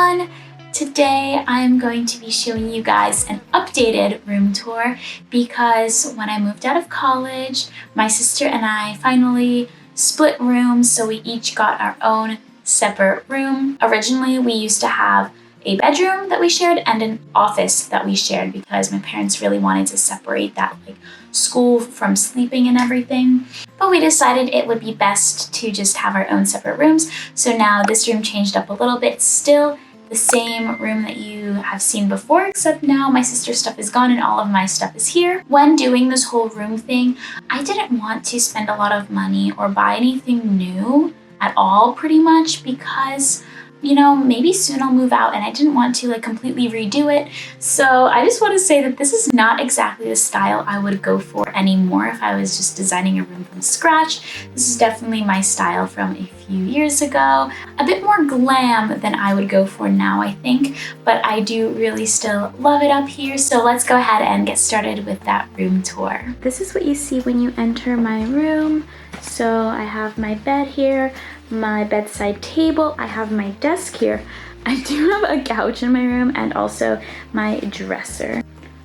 everyone! Today I'm going to be showing you guys an updated room tour because when I moved out of college, my sister and I finally split rooms, so we each got our own separate room. Originally, we used to have a bedroom that we shared and an office that we shared because my parents really wanted to separate that like school from sleeping and everything. But we decided it would be best to just have our own separate rooms. So now this room changed up a little bit, still the same room that you have seen before, except now my sister's stuff is gone and all of my stuff is here. When doing this whole room thing, I didn't want to spend a lot of money or buy anything new at all pretty much because, you know, maybe soon I'll move out and I didn't want to like completely redo it. So I just want to say that this is not exactly the style I would go for anymore if I was just designing a room from scratch. This is definitely my style from a few years ago. A bit more glam than I would go for now, I think, but I do really still love it up here. So let's go ahead and get started with that room tour. This is what you see when you enter my room. So I have my bed here, my bedside table, I have my desk here. I do have a couch in my room and also my dresser.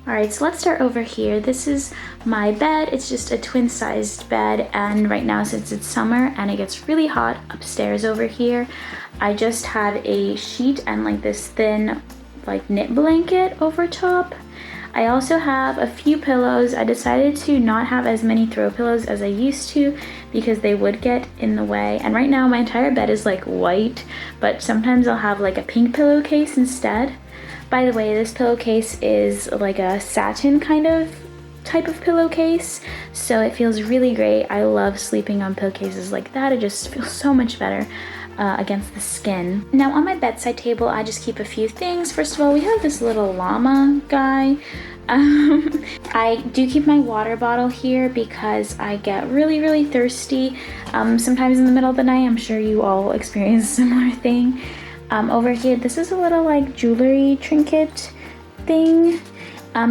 Alright, so let's start over here. This is my bed. It's just a twin-sized bed, and right now since it's summer and it gets really hot upstairs over here, I just had a sheet and like this thin like knit blanket over top. I also have a few pillows. I decided to not have as many throw pillows as I used to because they would get in the way. And right now my entire bed is like white, but sometimes I'll have like a pink pillowcase instead. By the way, this pillowcase is like a satin kind of type of pillowcase, so it feels really great. I love sleeping on pillowcases like that. It just feels so much better against the skin. Now on my bedside table, I just keep a few things. First of all, we have this little llama guy. I do keep my water bottle here because I get really thirsty sometimes in the middle of the night. I'm sure you all experience a similar thing. Over here, this is a little like jewelry trinket thing.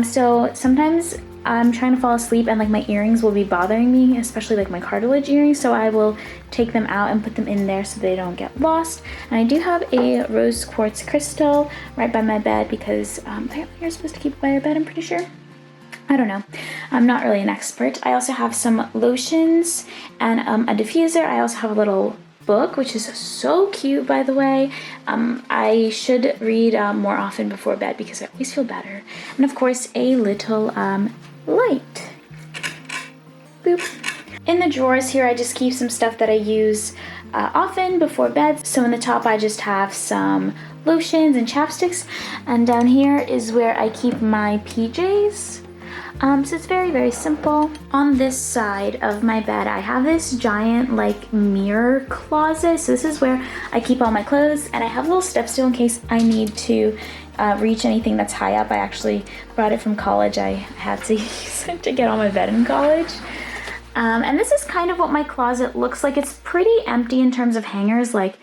So sometimes I'm trying to fall asleep and like my earrings will be bothering me, especially like my cartilage earrings, so I will take them out and put them in there so they don't get lost. And I do have a rose quartz crystal right by my bed because apparently you're supposed to keep it by your bed, I'm pretty sure. I don't know. I'm not really an expert. I also have some lotions and a diffuser. I also have a little book, which is so cute, by the way. I should read more often before bed because I always feel better. And of course, a little light. Boop. In the drawers here, I just keep some stuff that I use often before bed. So in the top, I just have some lotions and chapsticks. And down here is where I keep my PJs. So it's very simple. On this side of my bed, I have this giant like mirror closet. So this is where I keep all my clothes, and I have a little step stool in case I need to reach anything that's high up. I actually brought it from college. I had to use it to get on my bed in college. And this is kind of what my closet looks like. It's pretty empty in terms of hangers. Like,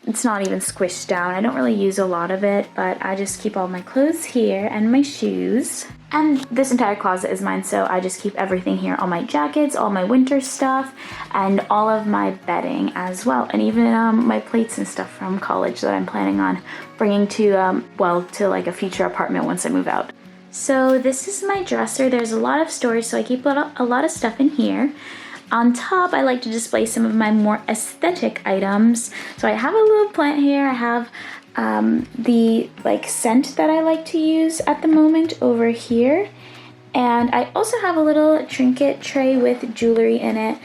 it's not even squished down. I don't really use a lot of it, but I just keep all my clothes here and my shoes. And this entire closet is mine, so I just keep everything here. All my jackets, all my winter stuff, and all of my bedding as well. And even my plates and stuff from college that I'm planning on bringing to, to like a future apartment once I move out. So this is my dresser. There's a lot of storage, so I keep a lot of stuff in here. On top, I like to display some of my more aesthetic items. So I have a little plant here. I have the like scent that I like to use at the moment over here. And I also have a little trinket tray with jewelry in it.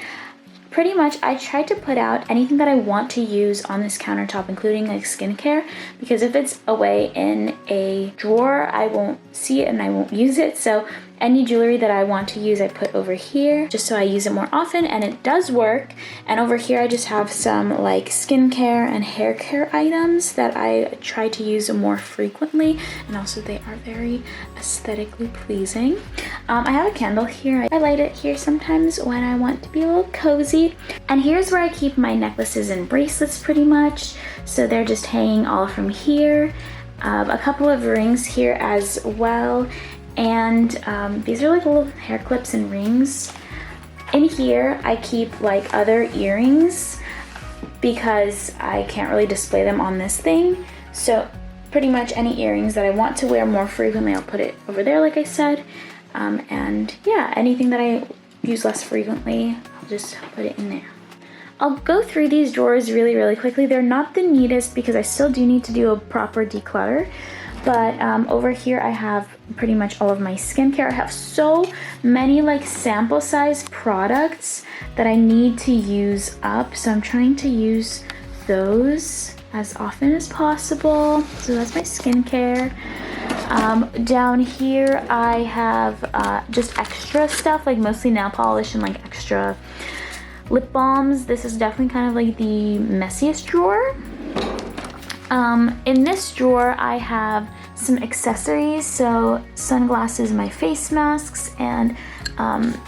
Pretty much, I try to put out anything that I want to use on this countertop, including like skincare, because if it's away in a drawer, I won't see it and I won't use it. So any jewelry that I want to use, I put over here just so I use it more often, and it does work. And over here, I just have some like skincare and hair care items that I try to use more frequently, and also they are very aesthetically pleasing. I have a candle here. I light it here sometimes when I want to be a little cozy. And here's where I keep my necklaces and bracelets pretty much. So they're just hanging all from here. A couple of rings here as well. And these are like little hair clips and rings. In here, I keep like other earrings because I can't really display them on this thing. So pretty much any earrings that I want to wear more frequently, I'll put it over there like I said. And yeah, anything that I use less frequently, I'll just put it in there. I'll go through these drawers really quickly. They're not the neatest because I still do need to do a proper declutter. But over here I have pretty much all of my skincare. I have so many like sample size products that I need to use up. So I'm trying to use those as often as possible. So that's my skincare. Down here I have just extra stuff, like mostly nail polish and like extra lip balms. This is definitely kind of like the messiest drawer. In this drawer I have some accessories, so sunglasses, my face masks, and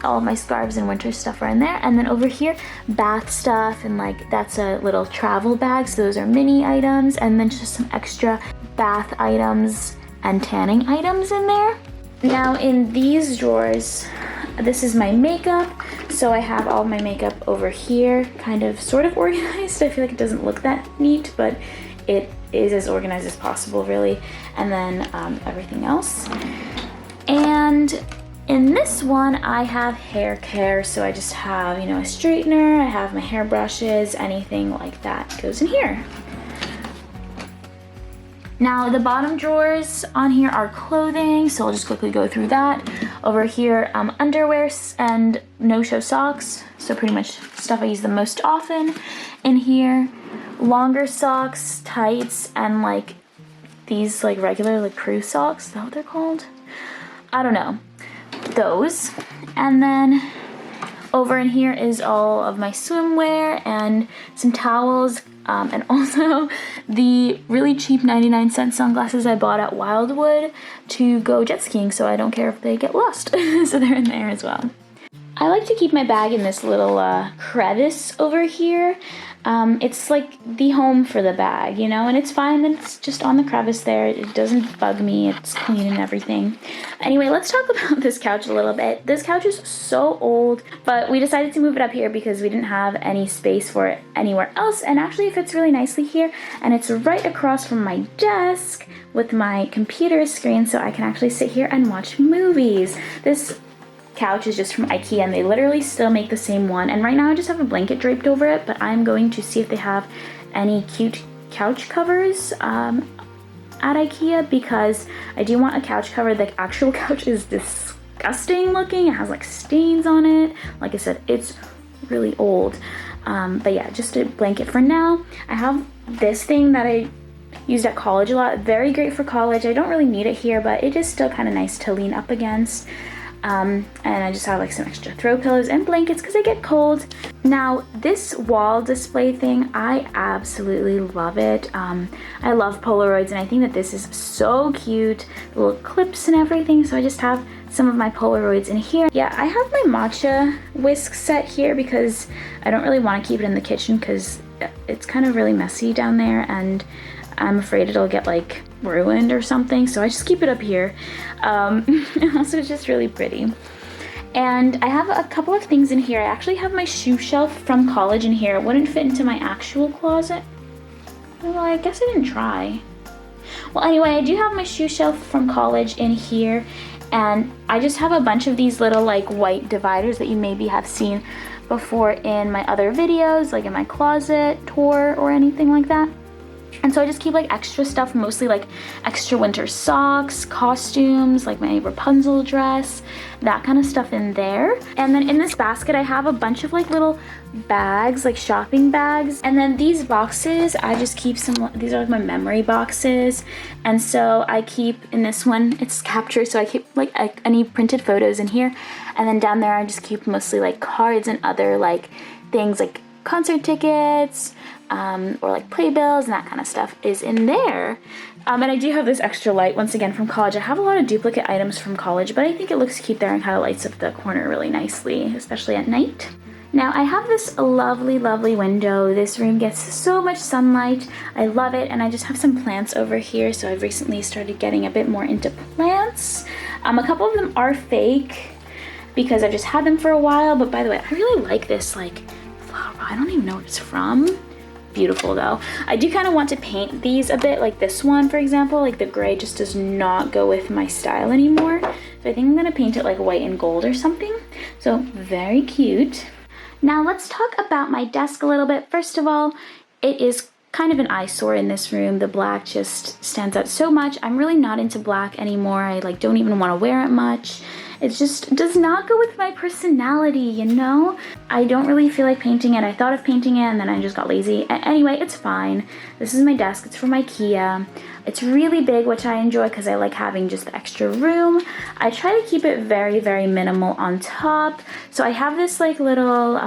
all of my scarves and winter stuff are in there. And then over here, bath stuff, and like that's a little travel bag, so those are mini items, and then just some extra bath items and tanning items in there. Now in these drawers, this is my makeup, so I have all of my makeup over here, kind of sort of organized. I feel like it doesn't look that neat, but it is as organized as possible really. And then everything else. And in this one I have hair care, so I just have, you know, a straightener, I have my hair brushes, anything like that goes in here. Now the bottom drawers on here are clothing, so I'll just quickly go through that. Over here, underwear and no-show socks, so pretty much stuff I use the most often. In here, longer socks, tights, and like these like regular like crew socks, is that what they're called? I don't know. Those. And then over in here is all of my swimwear and some towels, and also the really cheap 99-cent sunglasses I bought at Wildwood to go jet skiing, so I don't care if they get lost. So they're in there as well. I like to keep my bag in this little crevice over here. It's like the home for the bag, you know, and it's fine that it's just on the crevice there. It doesn't bug me. It's clean and everything. Anyway, let's talk about this couch a little bit. This couch is so old, but we decided to move it up here because we didn't have any space for it anywhere else, and actually it fits really nicely here, and it's right across from my desk with my computer screen, so I can actually sit here and watch movies. This couch is just from IKEA, and they literally still make the same one, and right now I just have a blanket draped over it, but I'm going to see if they have any cute couch covers at IKEA, because I do want a couch cover. The actual couch is disgusting looking. It has like stains on it. Like I said, it's really old, but yeah, just a blanket for now. I have this thing that I used at college a lot. Very great for college. I don't really need it here, but it is still kind of nice to lean up against. And I just have like some extra throw pillows and blankets because I get cold. Now this wall display thing, I absolutely love it. I love Polaroids, and I think that this is so cute. The little clips and everything, so I just have some of my Polaroids in here. Yeah, I have my matcha whisk set here because I don't really want to keep it in the kitchen because it's kind of really messy down there, and I'm afraid it'll get like ruined or something, so I just keep it up here. And also it's just really pretty. And I have a couple of things in here. I actually have my shoe shelf from college in here. It wouldn't fit into my actual closet. Well, I guess I didn't try. Well, anyway, I do have my shoe shelf from college in here, and I just have a bunch of these little like white dividers that you maybe have seen before in my other videos, like in my closet tour or anything like that. And so I just keep like extra stuff, mostly like extra winter socks, costumes, like my Rapunzel dress, that kind of stuff in there. And then in this basket I have a bunch of like little bags, like shopping bags. And then these boxes, I just keep some, these are like my memory boxes. And so I keep, in this one, it's captured, so I keep like any printed photos in here. And then down there I just keep mostly like cards and other like things like concert tickets, or like playbills and that kind of stuff is in there. And I do have this extra light, once again, from college. I have a lot of duplicate items from college, but I think it looks cute there and kind of lights up the corner really nicely, especially at night. Now I have this lovely, lovely window. This room gets so much sunlight. I love it, and I just have some plants over here, so I've recently started getting a bit more into plants. A couple of them are fake because I've just had them for a while, but by the way, I really like this like flower. I don't even know what it's from. beautiful though. I do kind of want to paint these a bit, like this one for example, like the gray just does not go with my style anymore. So I think I'm gonna paint it like white and gold or something. So very cute. Now let's talk about my desk a little bit. First of all, it is kind of an eyesore in this room. The black just stands out so much. I'm really not into black anymore. I like don't even want to wear it much. It just does not go with my personality, you know? I don't really feel like painting it. I thought of painting it and then I just got lazy. Anyway, it's fine. This is my desk. It's from IKEA. It's really big, which I enjoy because I like having just the extra room. I try to keep it very, very minimal on top. So I have this like little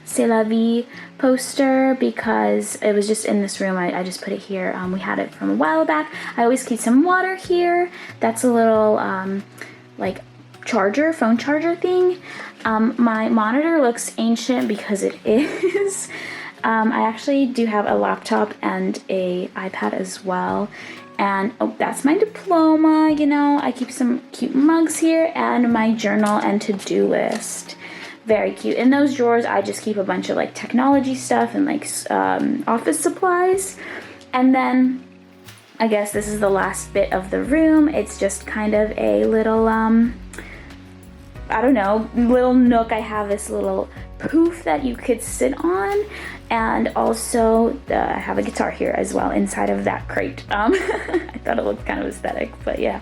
C'est la vie poster because it was just in this room. I just put it here. We had it from a while back. I always keep some water here. That's a little like charger, phone charger thing. My monitor looks ancient because it is. I actually do have a laptop and a iPad as well. And oh, that's my diploma, you know. I keep some cute mugs here and my journal and to-do list. Very cute. In those drawers, I just keep a bunch of like technology stuff and like office supplies. And then I guess this is the last bit of the room. It's just kind of a little, I don't know, little nook. I have this little poof that you could sit on. And also I have a guitar here as well inside of that crate. I thought it looked kind of aesthetic, but yeah.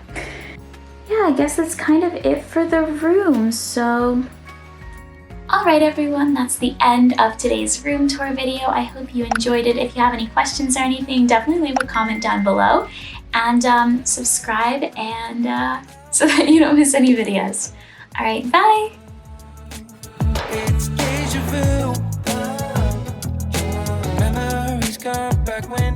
Yeah, I guess that's kind of it for the room. So alright everyone, that's the end of today's room tour video. I hope you enjoyed it. If you have any questions or anything, definitely leave a comment down below. And subscribe and so that you don't miss any videos. Alright, bye! It's deja vu. Memories come back when